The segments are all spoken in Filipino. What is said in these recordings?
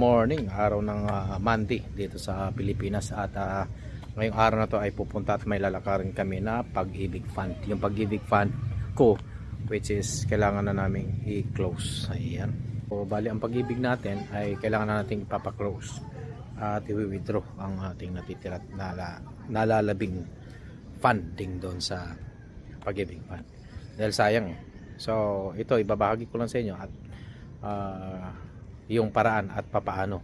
morning, araw ng Monday dito sa Pilipinas at ngayong araw na to ay pupunta at may lalakarin kami na Pag-ibig Fund. Yung Pag-ibig Fund ko which is kailangan na naming i-close. Ayan. So, bali ang pag-ibig natin ay kailangan na nating ipapa-close at i-withdraw ang ating natitira at nalalabing funding doon sa Pag-ibig Fund. Dahil sayang eh. So ito ibabahagi ko lang sa inyo at yung paraan at papaano.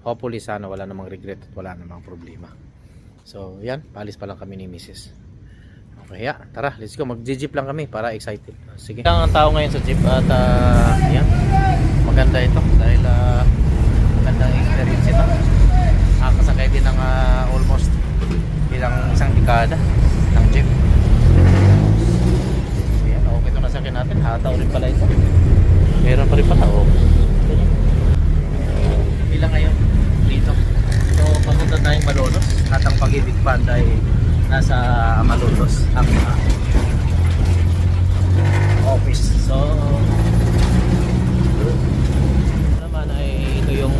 Hopefully sana wala namang regret at wala namang problema. So yan, paalis pa lang kami ni Mrs. Okay, tara, let's go. Mag-jeep lang kami para excited. Sige. Ang tao ngayon sa jeep at yan, maganda ito dahil magandang experience ito. Nakakasakay din ng almost isang dekada ng jeep. Yan, okay ito na sa akin natin. Hataw rin pala ito. Meron pa rin pala. Ilang ngayon dito. So papunta tayong Malolos at ang Pag-ibig Fund ay nasa Malolos ang office. So naman ay ito yung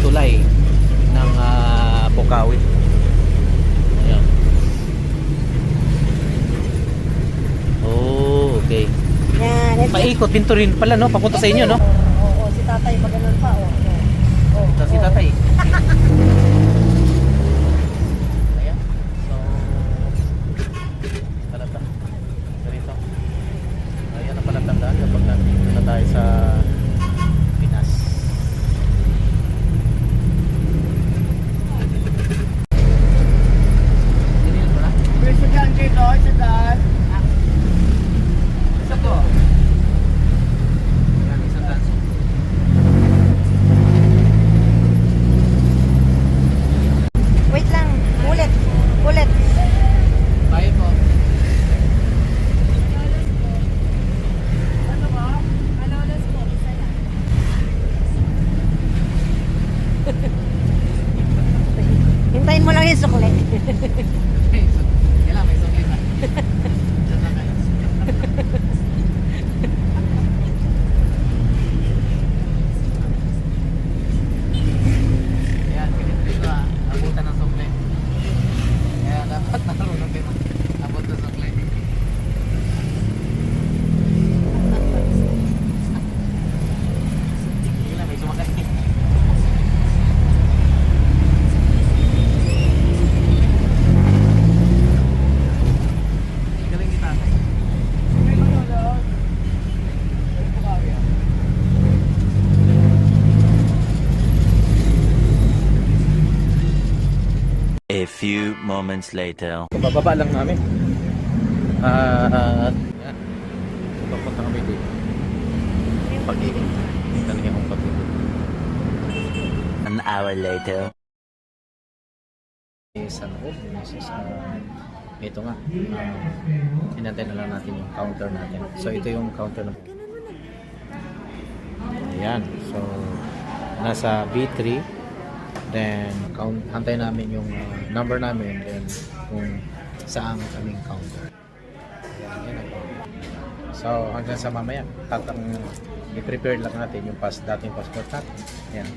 tulay ng Pukawi. Ayan. Oh, okay. Yan. Paikot din to rin pala, no? Papunta sa inyo, no? Oo, si tatay pa ganun pa. Ito si tatay. Ayan. So, palata. Dito. Ayan na pala tandaan kapag nandito na tayo sa Pinas. President dito, isa daan. Isa to. Ayan, isa tanso. Wait lang, ulit. Tayo po. Ano ba? Malolos po, isa lang. Hintayin mo lang yung sukli. Kailangan may sukli na. Ayan, ganito abutan ng sukli. Kaya dapat marunong kayo abot ng sukli. Sige lang, may sumakay. Galing ni tatay. A few moments later. Bababa lang namin. Yan. Papunta kami dito. Pag-ibig. Talaga akong Pag-ibig. An hour later. Sa loob, ito nga. Hinantay na lang natin yung counter natin. So ito yung counter na. Ayan. So nasa B3. Then hantay namin yung number namin. Then kung saan kaming counter. Ayan, yan ang counter. So hanggang sa mamaya i-prepare lang natin yung dating passport natin. Ayan.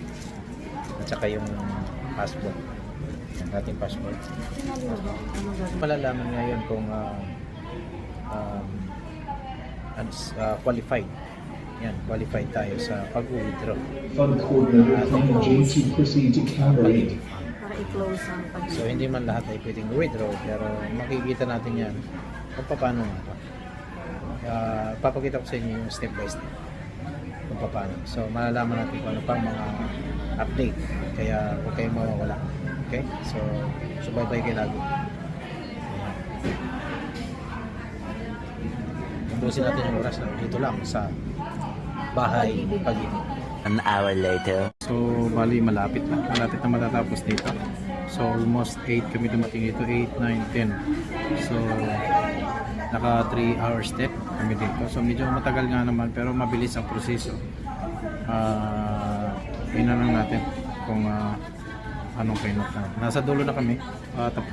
At saka yung passport. Yung dating passport. Malalaman ngayon kung qualified. Yan, qualified tayo sa pag-withdraw. Fund coordinator from JT proceed to carry. Para i-close ang pag-ibig. So hindi man lahat ay pwedeng withdraw pero makikita natin yan kung paano nga ito. Papakita ko sa inyo yung step by step kung paano. So malalaman natin kung ano pang mga update kaya huwag kayong mawawala. Okay? So subaybay kayo lagi. Ubusin natin yung oras na dito lang sa bahay Pag-ibig. An hour later. So bali malapit na matatapos dito. So almost 8 kami dumating dito, 8, 9, 10. So naka 3 hours step kami dito. So medyo matagal nga naman pero mabilis ang proseso. Tingnan lang natin kung anong pinot na. Nasa dulo na kami,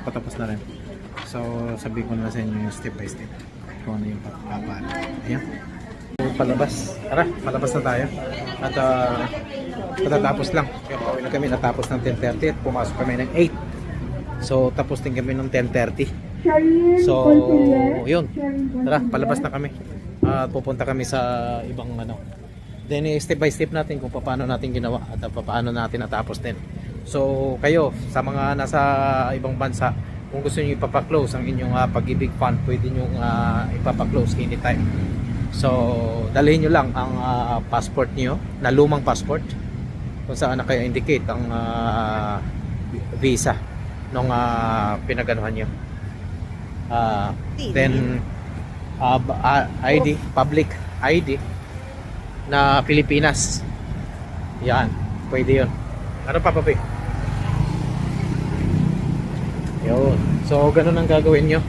patapos na rin. So sabihin ko na sa inyo yung step by step kung ano yung papaano. Ayan. Palabas. Tara, palabas na tayo. At Katatapos lang. Kaya pauwi na kami, natapos ng 10:30 at pumasok kami ng 8. So tapos din kami ng 10:30. So yun, tara palabas na kami at pupunta kami sa ibang ano. Then step by step natin kung paano natin ginawa at paano natin natapos din. So kayo sa mga nasa ibang bansa, kung gusto niyo ipapa-close ang inyong Pag-ibig Fund, pwede niyo ipapa-close anytime. So dalhin niyo lang ang passport niyo na lumang passport kung saan naka-indicate ang visa nung pinaganuhan niyo. Then ID, public ID na Pilipinas. Yan, pwede yun. Ano pa papi? Yun. So ganun ang gagawin nyo.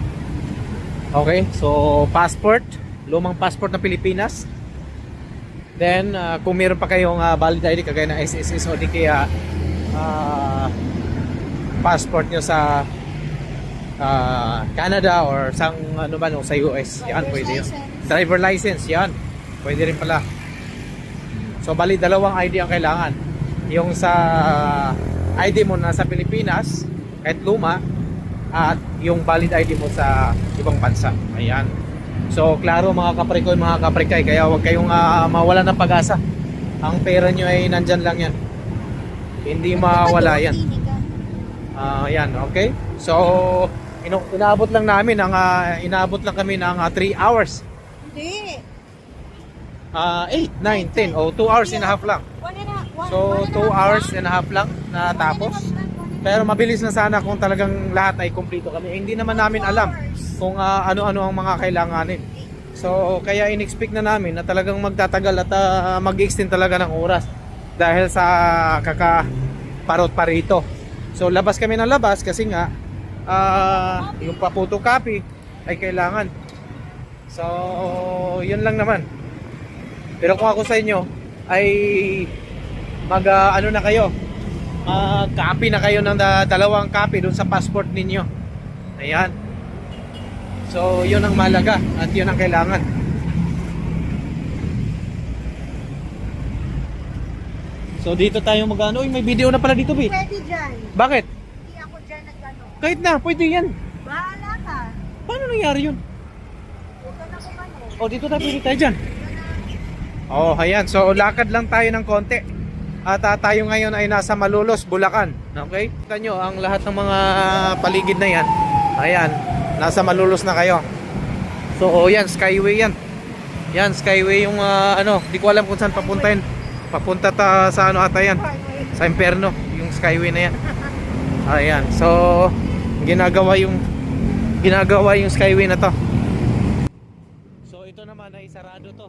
Okay, so passport, lumang passport na Pilipinas. Then kung meron pa kayong valid ID kagaya ng SSS o di kaya passport nyo sa Canada or sang ano ba no, sa US, yan pwede yun. Driver license, yan pwede rin pala. So bali dalawang ID ang kailangan, yung sa ID mo nasa Pilipinas kahit luma, at yung valid ID mo sa ibang bansa. Ayan, so klaro mga kaprikoy, mga kaprikay, kaya huwag kayong mawala ng pag-asa. Ang pera nyo ay nandyan lang yan, hindi mawala yan. Yan, okay. So inaabot lang namin ang inaabot lang kami ng 3 hours. Hindi. 8, 9, 10 o 2 hours and a half lang. So 2 hours and a half lang natapos. Pero mabilis na sana kung talagang lahat ay kumpleto kami. Hindi naman namin alam kung ano-ano ang mga kailanganin. So kaya in-expect na namin na talagang magtatagal at mag-extend talaga ng oras dahil sa kakaparot pa rito. So labas kami ng labas kasi nga yung pa-photocopy ay kailangan. So yun lang naman. Pero kung ako sa inyo ay ano na kayo, copy na kayo ng dalawang copy dun sa passport ninyo. Ayan. So yun ang mahalaga at yun ang kailangan. So dito tayo mag-ano. Uy, may video na pala dito, Bi. Pwede dyan. Bakit? Hindi ako dyan nag-ano. Kahit na, pwede yan. Bahala ka. Paano nangyari yun? Huwag ka na kumano. O dito tayo, pwede tayo dyan. Oh, ayan. So lakad lang tayo ng konti. At tayo ngayon ay nasa Malolos, Bulacan. Okay? Kita nyo, ang lahat ng mga paligid na yan. Ayan, nasa Malolos na kayo. So, yan, Skyway yan. Yan, Skyway yung ano, di ko alam kung saan papuntahin. Papunta sa ano ata yan. Sa Imperno, yung Skyway na yan. Ayan, so ginagawa yung Skyway na to. So, ito naman ay sarado to.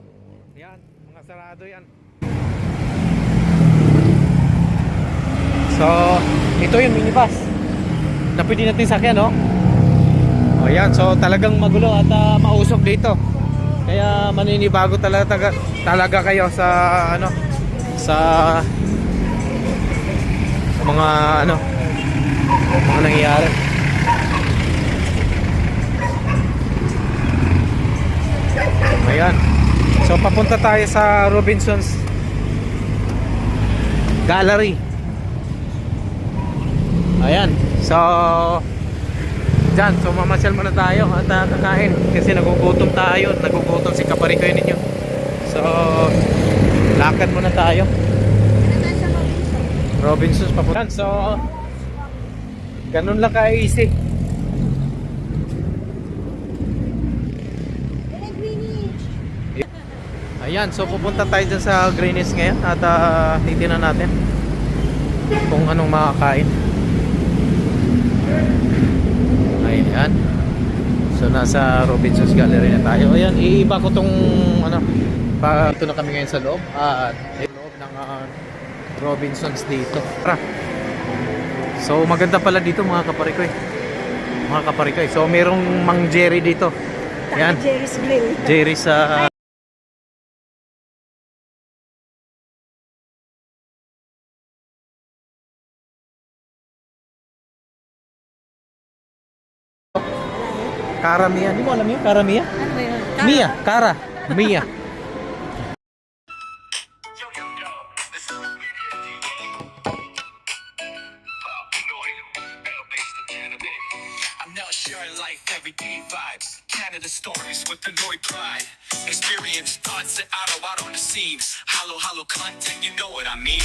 Yan, mga sarado yan. So, ito yung minibus na pwede natin sakyan, no? O yan, so talagang magulo at mausok dito. Kaya maninibago talaga kayo sa ano, sa mga ano, mga nangyayari. Ayan. So papunta tayo sa Robinson's Gallery. Ayan, so dyan, so mamasyal muna tayo at kakain kasi nagugutom tayo, nagugutom si kaparikoy ninyo. So lakad muna tayo. Robinson's papunta. So ganun lang ka-easy. Ayan, so pupunta tayo dyan sa Greenwich ngayon at titignan natin kung anong makakain. Ayan. So nasa Robinson's Gallery na tayo. Ayan, iiba ko tong ano, ito na kami ngayon sa loob at loob ng Robinson's dito. Tara. So maganda pala dito mga kaparikoy. Mga kaparikoy. So merong Mang Jerry dito. Ayan. Jerry's Grill. Jerry's Karamia. Hindi mo alam yun? Karamia? Ano ba yun? Mia. Kara. Mia. life, everyday vibes. Canada stories with the Lloyd pride. Experience thoughts that auto out on the scene. Hollow content, you know what I mean.